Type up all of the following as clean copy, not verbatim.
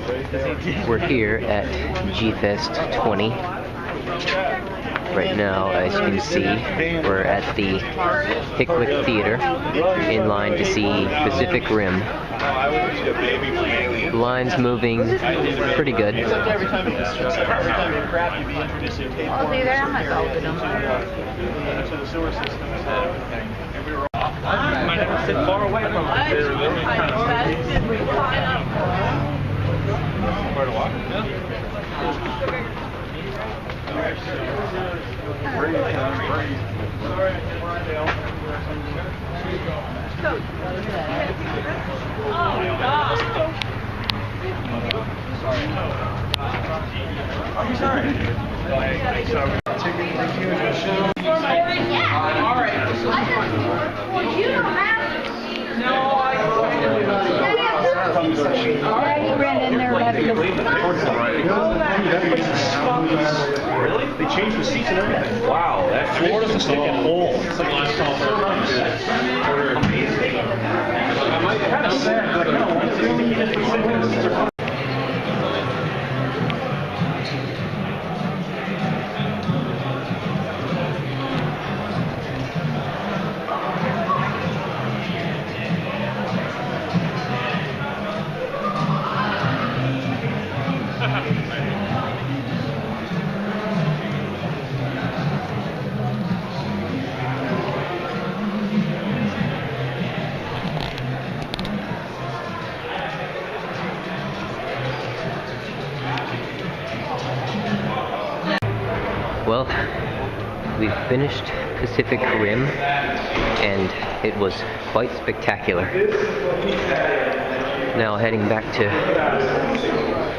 We're here at G-Fest 20. Right now, as you can see, we're at the Pickwick Theater in line to see Pacific Rim. The line's moving pretty good. Sit far away from us. They're really kind of where to walk? I'm sorry. All right. Well, you don't have to. No, All right, you ran in there, Really? They changed the seats and everything. Wow, that Florida's a sticking hole. It's like last call for amazing. I'm kind of sad, but no, I really needed to sit there. Well, we've finished Pacific Rim, and it was quite spectacular. Now heading back to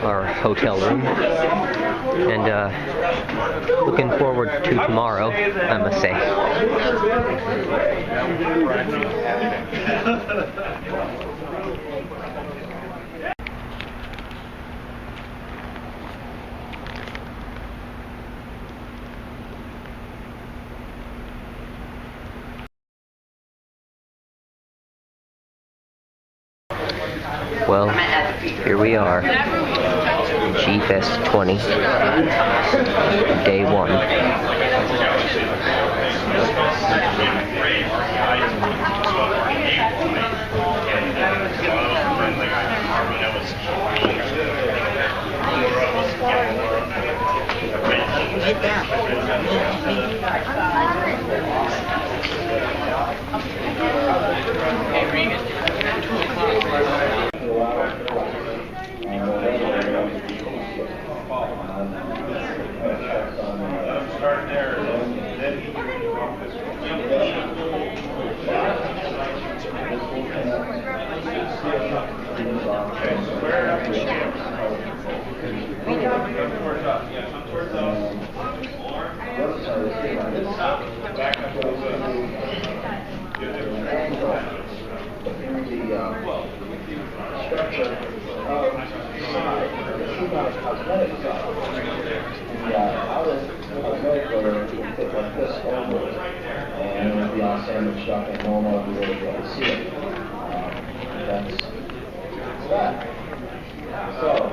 our hotel room, and looking forward to tomorrow, I must say. Well, here we are, G-Fest 20, day 1. Sandwich shop and normal we really get to see it. That's that. So,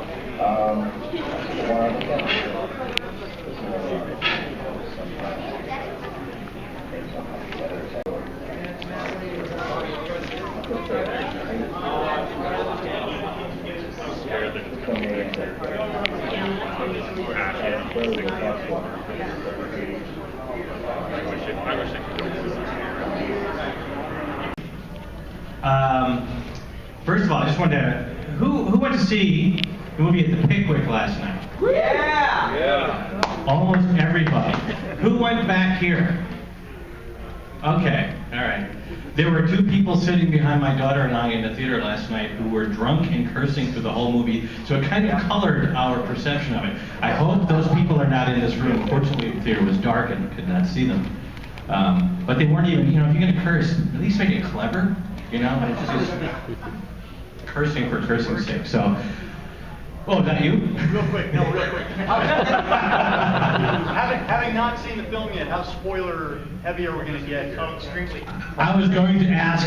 First of all, I just wanted to, who went to see the movie at the Pickwick last night? Yeah! Yeah. Almost everybody. Who went back here? Okay, all right. There were 2 people sitting behind my daughter and I in the theater last night who were drunk and cursing through the whole movie, so it kind of colored our perception of it. I hope those people are not in this room. Fortunately, the theater was dark and could not see them. But they weren't even, if you're going to curse, at least make it clever, It's just cursing for cursing's sake. So, oh, is that you? Real quick. Having not seen the film yet, how spoiler heavy are we going to get extremely? I was going to ask,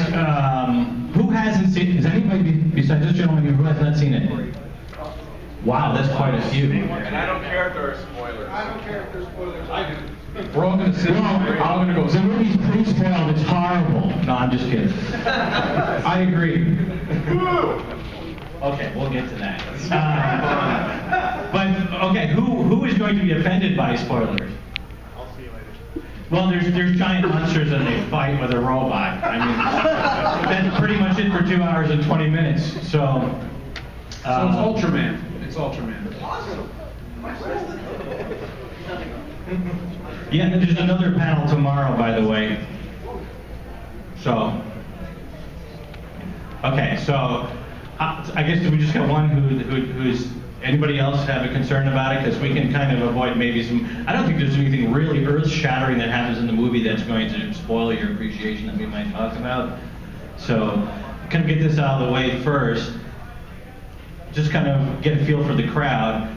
who hasn't seen it? Is anybody besides this gentleman here who has not seen it? Wow, that's quite a few. And I don't care if there are spoilers. I don't care if there's spoilers, I do. We're all gonna sit. We're all gonna go. The movie's pre-spoiled. It's horrible. No, I'm just kidding. I agree. Okay, we'll get to that. But okay, who is going to be offended by spoilers? I'll see you later. Well, there's giant monsters and they fight with a robot. I mean, that's pretty much it for 2 hours and 20 minutes. So So it's Ultraman. It's Ultraman. yeah, there's another panel tomorrow, by the way. So okay, so I guess we just got one who's. Anybody else have a concern about it? Because we can kind of avoid maybe some. I don't think there's anything really earth-shattering that happens in the movie that's going to spoil your appreciation that we might talk about. So, kind of get this out of the way first. Just kind of get a feel for the crowd.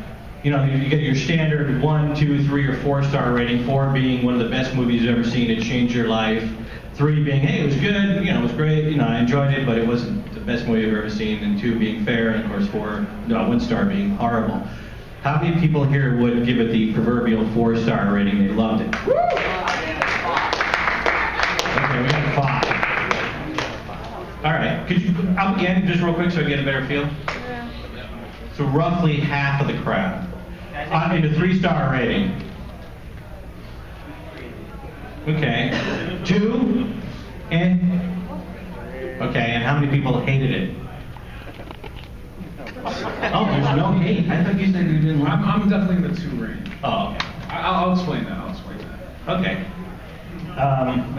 You know, you get your standard 1, 2, 3, or 4-star rating. 4 being one of the best movies you've ever seen. It changed your life. 3 being, hey, it was good. You know, it was great. You know, I enjoyed it, but it wasn't the best movie I've ever seen. And 2 being fair, and of course 1 star being horrible. How many people here would give it the proverbial 4-star rating? They loved it. Okay, we got 5. All right, could you up again just real quick so I get a better feel? So roughly half of the crowd in the 3-star rating. Okay, 2, and okay, and how many people hated it? Oh, there's no hate. I thought you said you didn't like it. I'm definitely in the 2 range. Oh, okay. I'll explain that. Okay.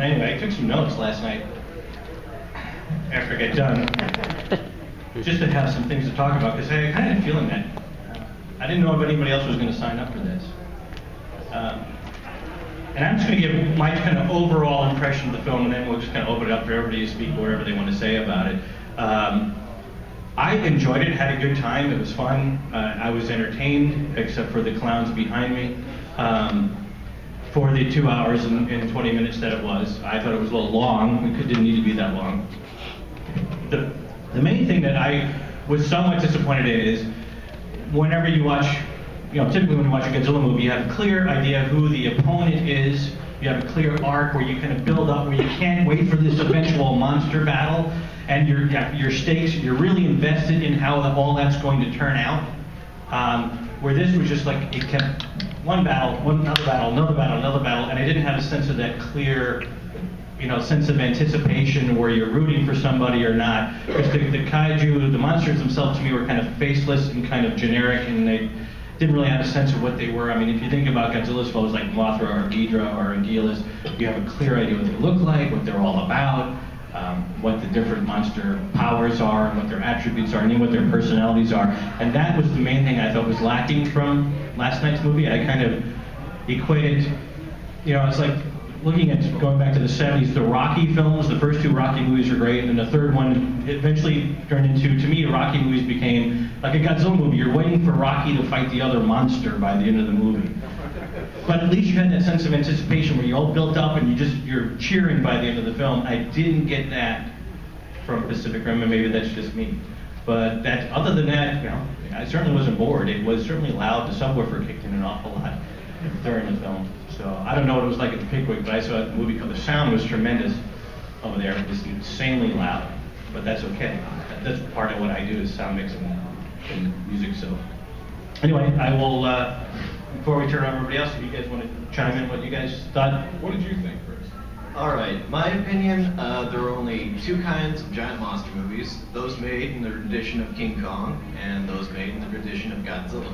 Anyway, I took some notes last night after I got done, just to have some things to talk about, because I kind of had a feeling that I didn't know if anybody else was going to sign up for this. And I'm just going to give my kind of overall impression of the film, and then we'll just kind of open it up for everybody to speak whatever they want to say about it. I enjoyed it, had a good time, it was fun. I was entertained, except for the clowns behind me, for the 2 hours and 20 minutes that it was. I thought it was a little long, it didn't need to be that long. The main thing that I was somewhat disappointed in is, whenever you watch, typically when you watch a Godzilla movie, you have a clear idea who the opponent is, you have a clear arc where you kind of build up, where you can't wait for this eventual monster battle, and your stakes, you're really invested in how all that's going to turn out. Where this was just like, it kept one battle, another battle, another battle, another battle, and I didn't have a sense of that clear, sense of anticipation where you're rooting for somebody or not. Because the kaiju, the monsters themselves to me were kind of faceless and kind of generic, and they didn't really have a sense of what they were. I mean, if you think about Godzilla's foes like Mothra or Ghidorah or Anguillus, you have a clear idea what they look like, what they're all about, what the different monster powers are, and what their attributes are, and even what their personalities are. And that was the main thing I thought was lacking from last night's movie. I kind of equated, it's like looking at going back to the 70s, the Rocky films. The first 2 Rocky movies are great, and the third one eventually turned into, to me, Rocky movies became like a Godzilla movie. You're waiting for Rocky to fight the other monster by the end of the movie. But at least you had that sense of anticipation where you all built up and you're cheering by the end of the film. I didn't get that from Pacific Rim, and maybe that's just me. But other than that, I certainly wasn't bored. It was certainly loud. The subwoofer kicked in an awful lot during the film. So I don't know what it was like at the Pickwick, but I saw a movie called The Sound was tremendous over there. It was insanely loud, but that's okay. That's part of what I do is sound mixing and music. So anyway, I will. Before we turn on everybody else, if you guys want to chime in what you guys thought. What did you think, Chris? All right, my opinion, there are only 2 kinds of giant monster movies, those made in the tradition of King Kong and those made in the tradition of Godzilla.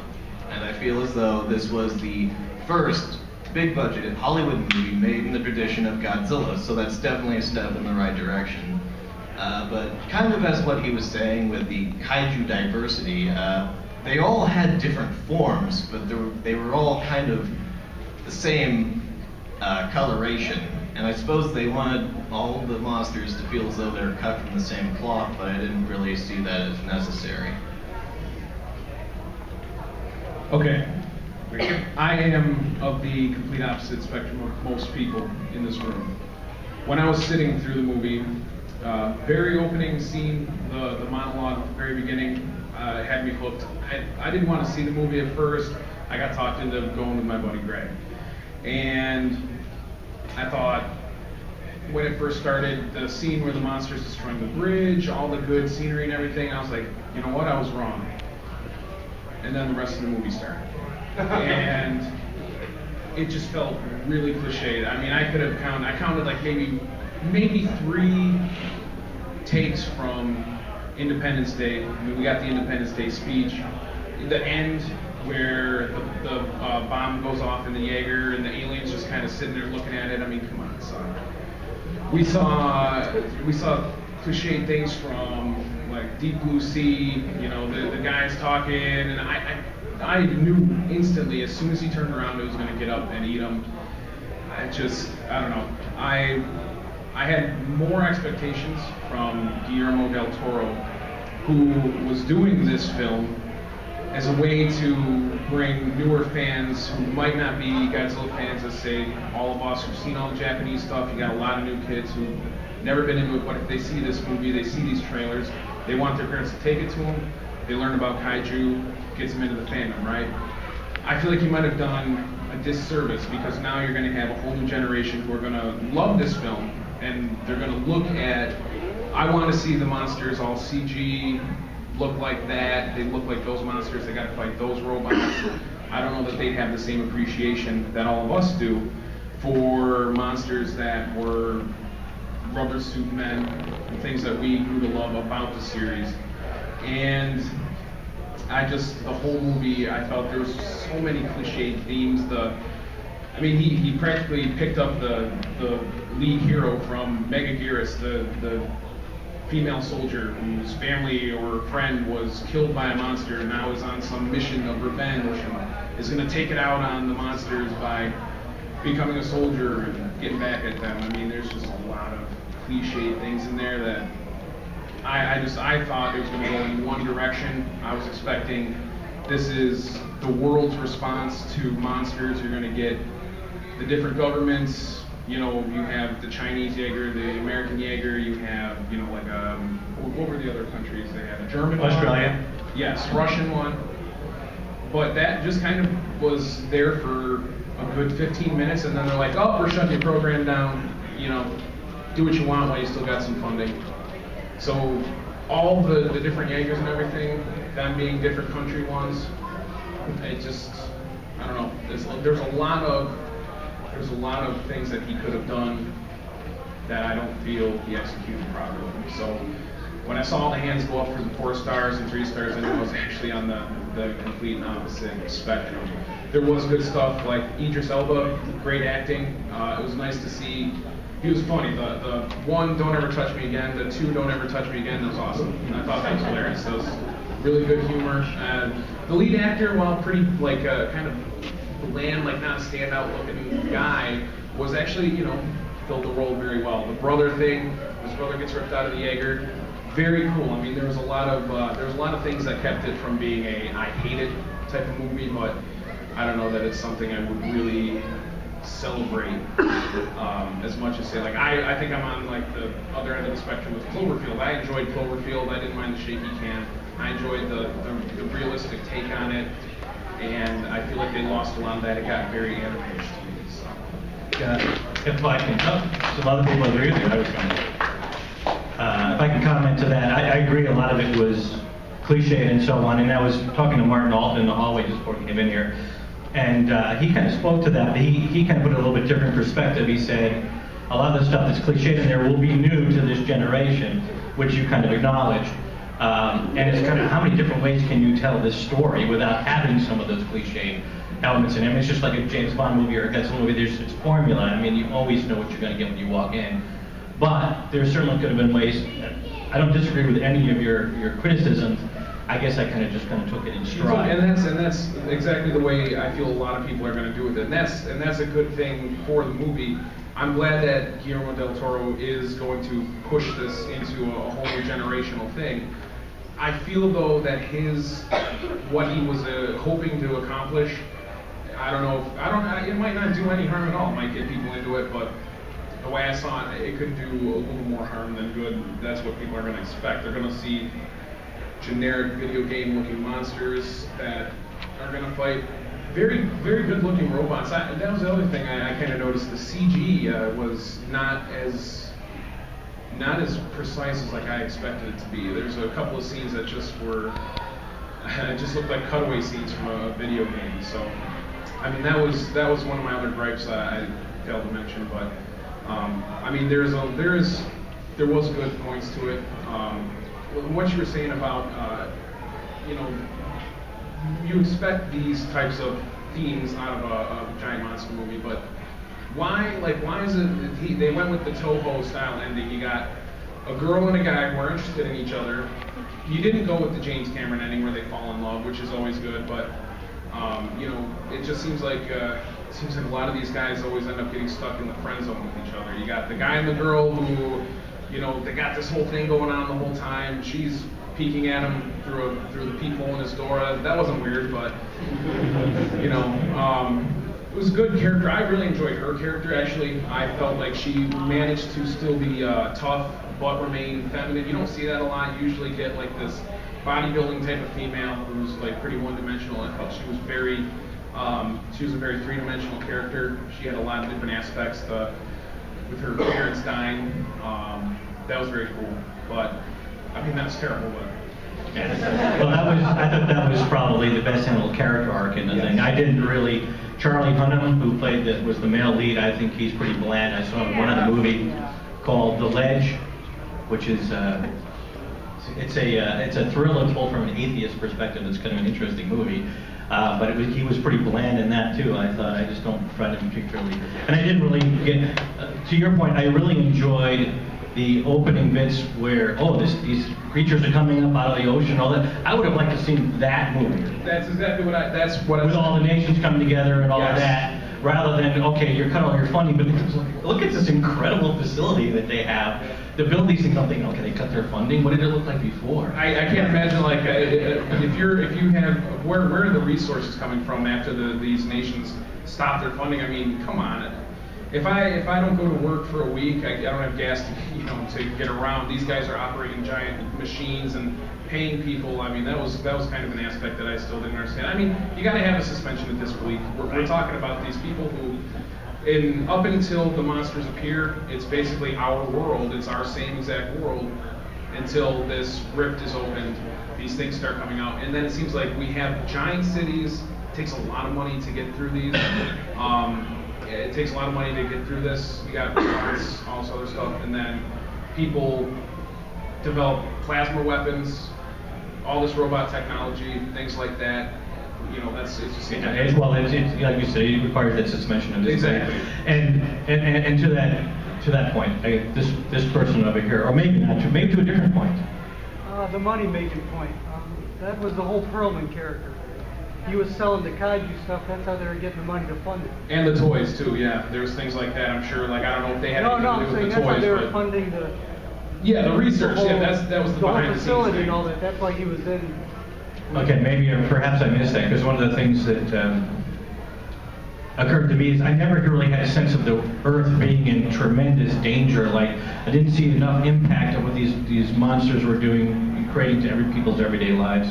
And I feel as though this was the first big-budget Hollywood movie made in the tradition of Godzilla, so that's definitely a step in the right direction. But kind of as what he was saying with the kaiju diversity, they all had different forms, but they were all kind of the same coloration. And I suppose they wanted all the monsters to feel as though they were cut from the same cloth, but I didn't really see that as necessary. Okay. I am of the complete opposite spectrum of most people in this room. When I was sitting through the movie, Very opening scene, the monologue at the very beginning had me hooked. I didn't want to see the movie at first. I got talked into going with my buddy Greg. And I thought, when it first started, the scene where the monster's destroying the bridge, all the good scenery and everything, I was like, you know what, I was wrong. And then the rest of the movie started. And it just felt really cliched. I mean, I counted like maybe 3 takes from Independence Day. I mean, we got the Independence Day speech. The end where the bomb goes off in the Jaeger and the aliens just kind of sitting there looking at it. I mean, come on, son. We saw cliched things from like Deep Blue Sea, you know, the guys talking, and I knew instantly as soon as he turned around it was going to get up and eat him. I don't know. I had more expectations from Guillermo del Toro, who was doing this film as a way to bring newer fans who might not be Godzilla fans, as say all of us who've seen all the Japanese stuff. You got a lot of new kids who've never been into it, but if they see this movie, they see these trailers, they want their parents to take it to them, they learn about kaiju, gets them into the fandom, right? I feel like you might have done a disservice because now you're going to have a whole new generation who are going to love this film, and they're going to look at, I want to see the monsters all CG, look like that, they look like those monsters, they gotta fight those robots. I don't know that they'd have the same appreciation that all of us do for monsters that were rubber suit men, and things that we grew to love about the series. And the whole movie, I felt there was so many cliched themes. I mean, he practically picked up the lead hero from Megaguirus, the female soldier whose family or friend was killed by a monster and now is on some mission of revenge and is going to take it out on the monsters by becoming a soldier and getting back at them. I mean, there's just a lot of cliche things in there that I thought it was going to go in one direction. I was expecting this is the world's response to monsters. You're going to get the different governments. You know, you have the Chinese Jaeger, the American Jaeger, you have, you know, like, what were the other countries? They had a German one. Australia. Yes, Russian one. But that just kind of was there for a good 15 minutes, and then they're like, oh, we're shutting your program down, you know, do what you want while you still got some funding. So all the different Jaegers and everything, them being different country ones, it just, I don't know, there's a lot of things that he could have done that I don't feel he executed properly. So when I saw the hands go up for the 4 stars and 3 stars, I knew I was actually on the complete opposite spectrum. There was good stuff like Idris Elba, great acting. It was nice to see. He was funny. The 1, don't ever touch me again. The 2, don't ever touch me again. That was awesome. And I thought that was hilarious. That was really good humor. The lead actor, while pretty like kind of bland, like not a standout looking guy, was actually, you know, filled the role very well. The brother thing, his brother gets ripped out of the Jaeger, very cool. I mean, there was a lot of things that kept it from being a I hate it type of movie, but I don't know that it's something I would really celebrate as much as say, like, I think I'm on like the other end of the spectrum with Cloverfield. I enjoyed Cloverfield. I didn't mind the shaky cam. I enjoyed the realistic take on it. And I feel like they lost a lot of that. It got very animated to me. So. If I can, some other people agree with you. I was going to. If I can comment to that, I agree. A lot of it was cliche and so on. And I was talking to Martin Alton in the hallway just before he came in here, and he kind of spoke to that. But he kind of put a little bit different perspective. He said a lot of the stuff that's cliche in there will be new to this generation, which you kind of acknowledged. And it's kind of how many different ways can you tell this story without having some of those cliche elements in it. I mean, it's just like a James Bond movie or a Godzilla movie. There's its formula. I mean, you always know what you're going to get when you walk in. But there certainly could have been ways. I don't disagree with any of your criticisms. I guess I kind of took it in stride. And that's exactly the way I feel a lot of people are going to do with it. And that's a good thing for the movie. I'm glad that Guillermo del Toro is going to push this into a whole new generational thing. I feel though that what he was hoping to accomplish, it might not do any harm at all. It might get people into it, but the way I saw it could do a little more harm than good. That's what people are going to expect. They're going to see generic video game looking monsters that are going to fight very, very good looking robots. That was the other thing I kind of noticed. The CG was not as precise as like I expected it to be. There's a couple of scenes that just were, it just looked like cutaway scenes from a video game. So, I mean, that was one of my other gripes that I failed to mention. But I mean, there was good points to it. What you were saying about, you know, you expect these types of themes out of a giant monster movie, but why is it they went with the Toho style ending? You got a girl and a guy who are interested in each other. You didn't go with the James Cameron ending where they fall in love, which is always good, but you know, it just seems like a lot of these guys always end up getting stuck in the friend zone with each other. You got the guy and the girl who, you know, they got this whole thing going on the whole time. She's peeking at him through the peephole in his door. That wasn't weird, but you know, it was a good character. I really enjoyed her character. Actually, I felt like she managed to still be tough but remain feminine. You don't see that a lot. You usually get like this bodybuilding type of female who's like pretty one-dimensional. I felt she was a very three-dimensional character. She had a lot of different aspects. With her parents dying, that was very cool. But I mean, that's terrible. But yeah. Well, I thought that was probably the best handled character arc in the thing. I didn't really. Charlie Hunnam, who was the male lead, I think he's pretty bland. I saw him in one other movie called The Ledge, which is it's a thriller told from an atheist perspective. It's kind of an interesting movie. But he was pretty bland in that too. I thought, I just don't find him particularly. And I didn't really get, to your point, I really enjoyed the opening bits where, these creatures are coming up out of the ocean, all that. I would have liked to see that movie. That's exactly what I with all the nations coming together and all yes. of that, rather than, okay, you're funny, but look at this incredible facility that they have. To build these things, I'm thinking, okay, they cut their funding. What did it look like before? I can't imagine, like, where are the resources coming from after these nations stop their funding? I mean, come on. If I don't go to work for a week, I don't have gas to get around. These guys are operating giant machines and paying people. I mean, that was kind of an aspect that I still didn't understand. I mean, you got to have a suspension of disbelief. We're talking about these people who, up until the monsters appear, it's basically our world. It's our same exact world until this rift is opened. These things start coming out, and then it seems like we have giant cities. It takes a lot of money to get through these. It takes a lot of money to get through this. You got parts, all this other stuff, and then people develop plasma weapons, all this robot technology, things like that. You know, it's just it's like you said, it requires that suspension of disbelief. Exactly. And to that point, this person over here, or maybe not, maybe to a different point. The money-making point. That was the whole Perlman character. He was selling the kaiju stuff. That's how they were getting the money to fund it. And the toys too. Yeah, there's things like that. I'm sure. Like, I don't know if they had anything to do with the toys, that's how they were but funding the. Yeah, the research. That was the behind the scenes facility thing. and all that. That's why he was in. Okay, maybe or perhaps I missed that, because one of the things that occurred to me is I never really had a sense of the Earth being in tremendous danger. Like, I didn't see enough impact of what these monsters were doing, creating to people's everyday lives.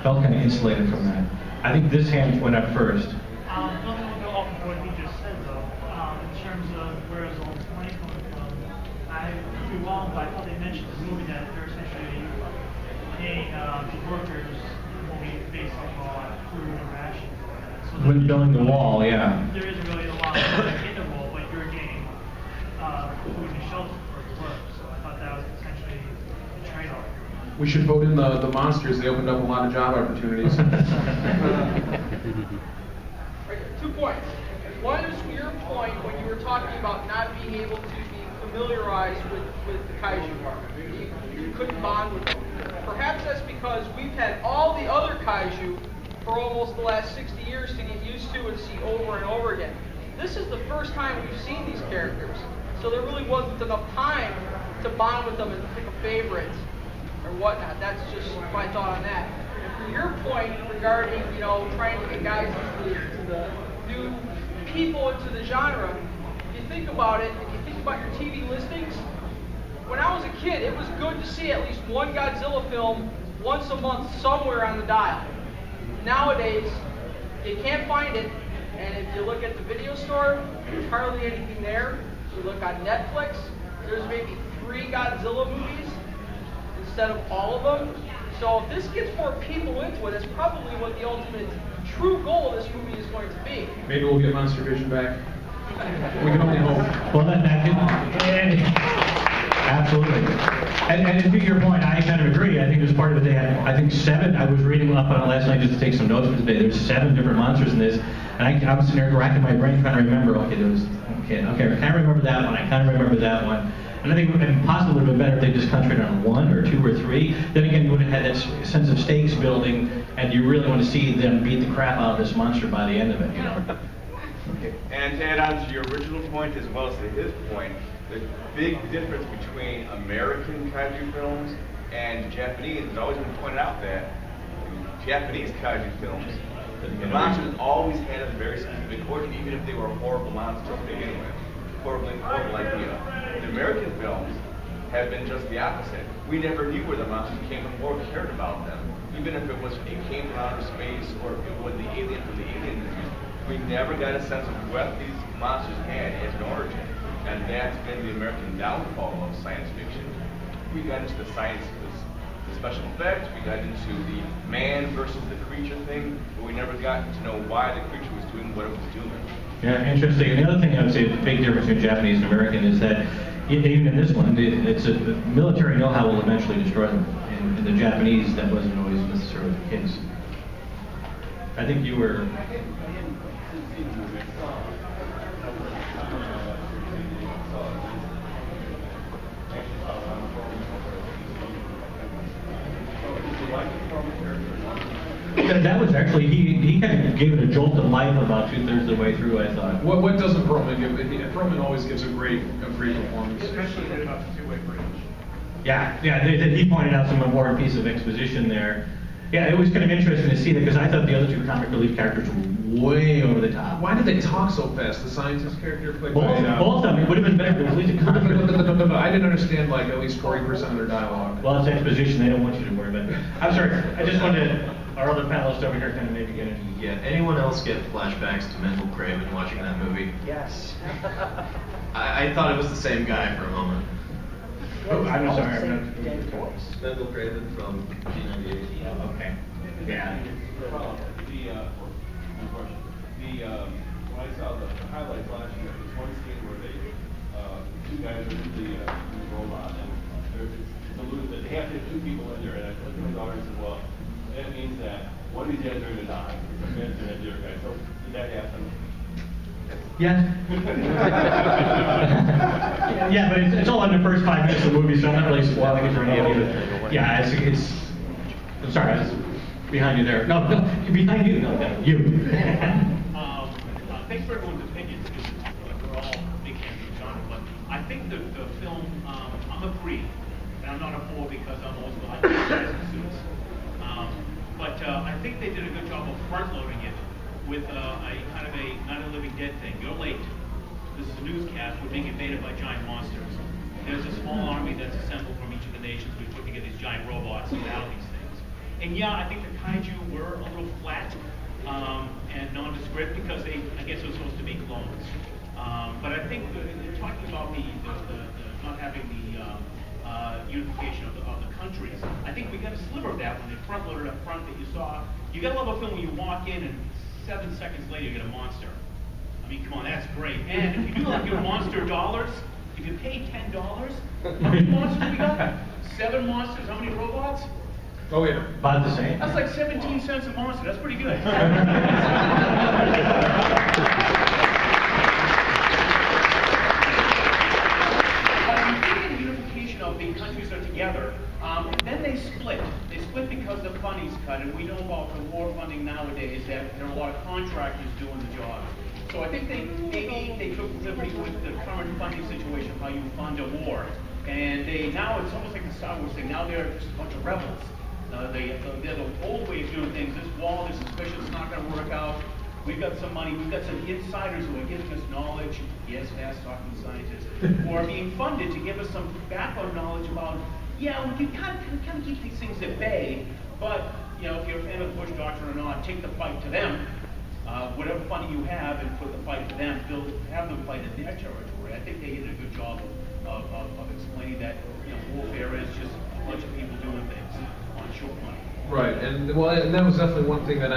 Felt kind of insulated from that. I think this hand went up first. Nothing to go off of what he just said, though, in terms of where is all this money coming from. I could be wrong, but I thought they mentioned in the movie that they're essentially paying the workers only based on food and rations. So When building the wall, yeah. there isn't really a lot of money in the wall, but you're getting food and shelter for your work. So I thought that was essentially the trade-off. We should vote in the monsters. They opened up a lot of job opportunities. Right, 2 points. One is your point when you were talking about not being able to be familiarized with the kaiju. You couldn't bond with them. Perhaps that's because we've had all the other kaiju for almost the last 60 years to get used to and see over and over again. This is the first time we've seen these characters, so there really wasn't enough time to bond with them and pick a favorite or whatnot. That's just my thought on that. And for your point regarding, trying to get guys into the new people into the genre, if you think about it, if you think about your TV listings. When I was a kid, it was good to see at least one Godzilla film once a month somewhere on the dial. Nowadays, you can't find it, and if you look at the video store, there's hardly anything there. You look on Netflix, there's maybe 3 Godzilla movies instead of all of them. So if this gets more people into it, it's probably what the ultimate true goal of this movie is going to be. Maybe we'll get Monster Vision back. We can only hope. Well, that could, absolutely. And to your point, I kind of agree. I think as part of it, they had, I think 7, I was reading up on it last night just to take some notes for today. There's 7 different monsters in this. And I was sitting there racking my brain trying to remember, okay, I can't remember that one, I kind of remember that one. And I think it would possibly would have been better if they just concentrated on 1 or 2 or 3. Then again, you would have had that sense of stakes building, and you really want to see them beat the crap out of this monster by the end of it, you know. Okay. And to add on to your original point as well as to his point, the big difference between American kaiju films and Japanese has always been pointed out that Japanese kaiju films, the monsters always had a very specific origin, even if they were horrible monsters to begin with. Horrible idea. The American films have been just the opposite. We never knew where the monsters came from or cared about them. Even if it came from outer space or if it was the alien from the alien movies, we never got a sense of what these monsters had as an origin. And that's been the American downfall of science fiction. We got into the science, the special effects, we got into the man versus the creature thing, but we never got to know why the creature was doing what it was doing. Yeah, interesting. And the other thing I would say, the big difference between Japanese and American is that even in this one, it's a military know-how will eventually destroy them. In the Japanese, that wasn't always necessarily the case. I think you were. That was actually, he kind of gave it a jolt of life about 2/3 of the way through, I thought. What doesn't Perlman give? Perlman always gives a great performance. Especially about the 2-way bridge. Yeah, he pointed out some important piece of exposition there. Yeah, it was kind of interesting to see that because I thought the other 2 comic relief characters were way over the top. Why did they talk so fast? The scientist character played both of them. It would have been better if there was at least a comic. No, I didn't understand like at least 40% of their dialogue. Well, it's exposition. They don't want you to worry about it. I'm sorry. I just wanted our other panelists over here kind of maybe get into. Yeah. Anyone else get flashbacks to Mendel Craven watching that movie? Yes. I thought it was the same guy for a moment. Oh, I'm sorry. Mendel Craven from G98. Okay. Yeah. When I saw the highlights last year, there's one scene where they, 2 guys are in the robot, and it's alluded that they have to have 2 people in there, and I looked at my daughter and said, well, that means that one of these guys are going to die. It's going to be the other guy. So did that happen? Yeah. Yeah, but it's all in the first 5 minutes of the movie, so I'm not really spoiling it for any of you. Yeah, it's I'm sorry, I was behind you there. No, behind you. No, you. Thanks for everyone's opinions, because we're all big fans of the genre, but I think the film, I'm a 3, and I'm not a 4 because I'm old school. I like guys in suits. But I think they did a good job of front-loading it with a kind of a Night of the Living Dead thing. You're late. This is a newscast. We're being invaded by giant monsters. There's a small army that's assembled from each of the nations. We put together these giant robots to battle these things. And yeah, I think the kaiju were a little flat and nondescript because they, I guess, were supposed to be clones. But I think talking about the not having the unification of the countries, I think we got a sliver of that when they front-loaded up front that you saw. You got to love a film when you walk in and 7 seconds later you get a monster. I mean, come on, that's great. And if you do like your monster dollars, if you pay $10, how many monsters we got? 7 monsters, how many robots? Oh yeah. About the same. That's like 17 cents a monster. That's pretty good. Of the countries are together, then they split. They split because the funding's cut, and we know about the war funding nowadays that there are a lot of contractors doing the job. So I think they took liberty with the current funding situation, how you fund a war, and now it's almost like the Star Wars thing. Now they're just a bunch of rebels. They're the old way of doing things. This wall is suspicious. It's not going to work out. We've got some money, we've got some insiders who are giving us knowledge, yes, fast talking scientists, who are being funded to give us some background knowledge about, yeah, we can kind of keep these things at bay, but, you know, if you're a fan of the Bush Doctrine or not, take the fight to them. Whatever funding you have, and put the fight to them, have them fight in their territory. I think they did a good job of explaining that, you know, warfare is just a bunch of people doing things on short money. Right, and well, and that was definitely one thing that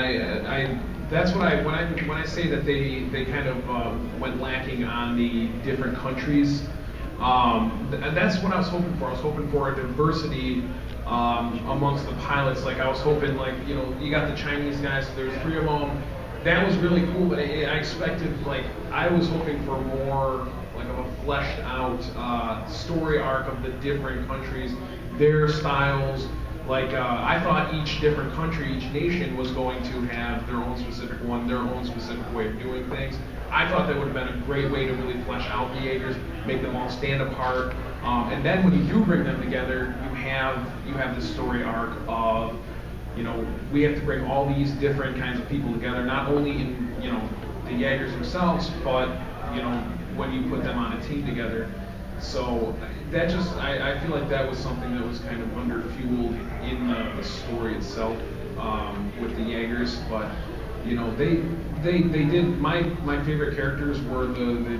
that's what when I say that they kind of went lacking on the different countries. That's what I was hoping for. I was hoping for a diversity amongst the pilots. Like I was hoping, like, you know, you got the Chinese guys. So there's 3 of them. That was really cool, but I expected, like, I was hoping for more, like, of a fleshed out story arc of the different countries, their styles. Like, I thought each different country, each nation was going to have their own specific one, their own specific way of doing things. I thought that would have been a great way to really flesh out the Jaegers, make them all stand apart. And then when you do bring them together, you have this story arc of, you know, we have to bring all these different kinds of people together, not only in, you know, the Jaegers themselves, but, you know, when you put them on a team together. So that just, I feel like that was something that was kind of underfueled in the story itself with the Jaegers. But, you know, they did, my favorite characters were the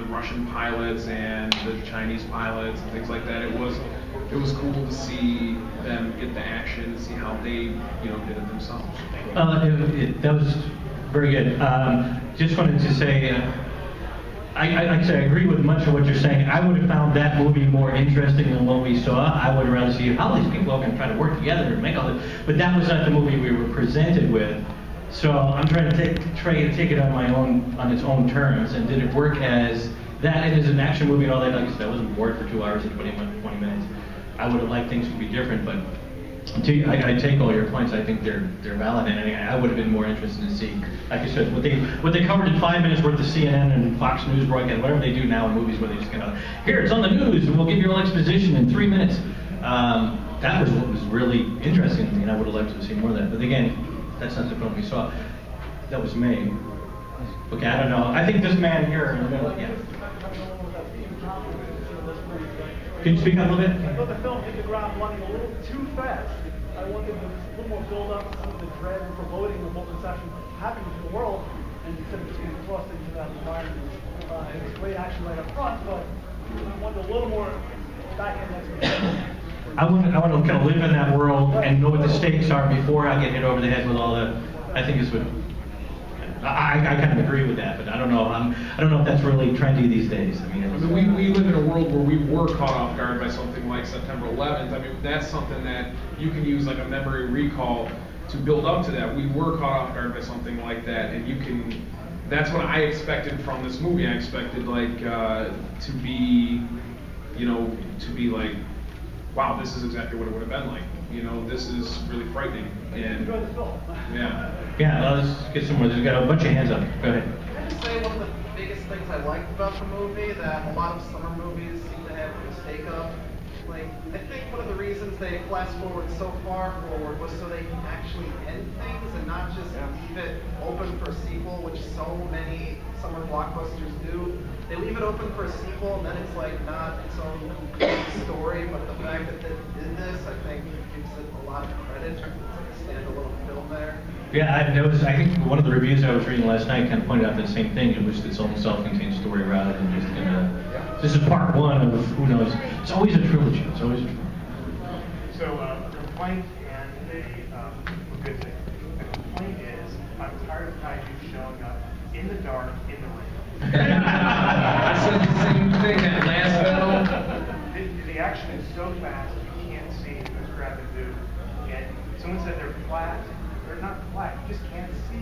Russian pilots and the Chinese pilots and things like that. It was cool to see them get the action, to see how they, you know, did it themselves. That was very good. Just wanted to say, I agree with much of what you're saying. I would have found that movie more interesting than what we saw. I would rather see how these people are going to try to work together and make all this. But that was not the movie we were presented with. So I'm trying to take it on its own terms. And did it work as that? It is an action movie and all that. Like I said, I wasn't bored for 2 hours and 20 minutes. I would have liked things to be different, but I take all your points. I think they're valid, and I would have been more interested to see, like I said, what they covered in 5 minutes worth of CNN and Fox News broadcast, whatever they do now in movies where they just kind of, here, it's on the news, and we'll give you all exposition in 3 minutes. That was what was really interesting to me, and I would have liked to see more of that. But again, that's not the film we saw. That was May. Okay, I don't know. I think this man here in the middle, yeah. Can you speak up a little bit? I thought the film hit the ground running a little too fast. I wanted a little more build up, some of the dread and foreboding of what was actually happening to the world, and instead of just being thrust into that environment. It was great action right up front, but I wanted a little more back-end explanation. I want to kind of live in that world and know what the stakes are before I get hit over the head with all the. I think is what. I kind of agree with that, but I don't know. I don't know if that's really trendy these days. I mean, we live in a world where we were caught off guard by something like September 11th. I mean, that's something that you can use like a memory recall to build up to that. We were caught off guard by something like that, and you can. That's what I expected from this movie. I expected like to be, you know, to be like, wow, this is exactly what it would have been like. You know, this is really frightening. And yeah. Yeah, let's get some more. There's got a bunch of hands up. Go ahead. Can I just say one of the biggest things I liked about the movie that a lot of summer movies seem to have a mistake of? Like, I think one of the reasons they flash forward so far forward was so they can actually end things and not just leave it open for a sequel, which so many summer blockbusters do. They leave it open for a sequel, and then it's like not its own story. But the fact that they did this, I think, gives it a lot of credit. It's like a standalone film there. Yeah, I noticed. I think one of the reviews I was reading last night kind of pointed out the same thing. It was its own self-contained story rather than just this is part one of who knows. It's always a trilogy. It's always a trilogy. So a complaint and a good thing. The complaint is I'm tired of kaiju showing up in the dark in the rain. I said the same thing at last battle. The action is so fast you can't see who's grabbing who. And someone said they're flat. They're not flat. You just can't see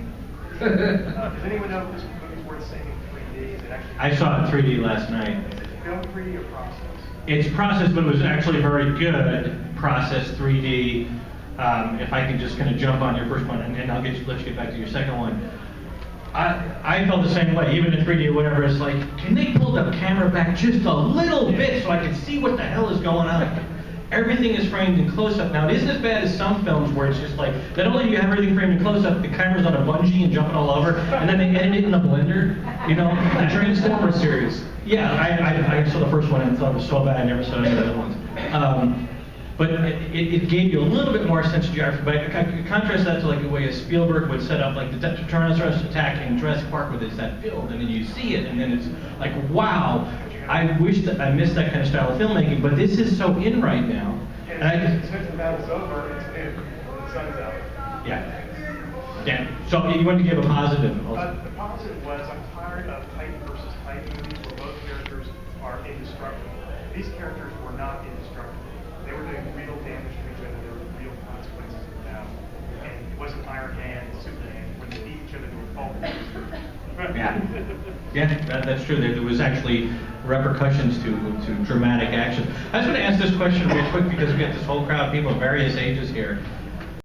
them. Does anyone know if this movie's worth seeing in 3D? Is it actually? I saw it 3D last night. Is it film 3D or process? It's process, but it was actually very good process 3D. If I can just kind of jump on your first one, and I'll let you get back to your second one. I felt the same way, even in 3D or whatever. It's like, can they pull the camera back just a little bit so I can see what the hell is going on? everything is framed in close-up. Now, it isn't as bad as some films where it's just like, not only do you have everything framed in close-up, the camera's on a bungee and jumping all over, and then they edit it in a blender, you know? The Transformers series. Yeah, I saw the first one and thought it was so bad, I never saw any of the other ones. But it gave you a little bit more sense of geography. But I contrast that to like the way Spielberg would set up like the Tyrannosaurus attacking Jurassic Park with it's that build, and then you see it, and then it's like, wow, I wish that I missed that kind of style of filmmaking. But this is so in right now. And as soon as the battle's over, it's in. The sun's out. Yeah. Yeah. So you wanted to give a positive. The positive was I'm tired of type versus type movies where both characters are indestructible. These characters were not indestructible. They were doing real damage to each other. There were real consequences of the battle. And it wasn't Iron Man and Superman when they beat each other to a pulp. Yeah, that's true. There was actually repercussions to dramatic action. I just want to ask this question real quick because we got this whole crowd of people of various ages here.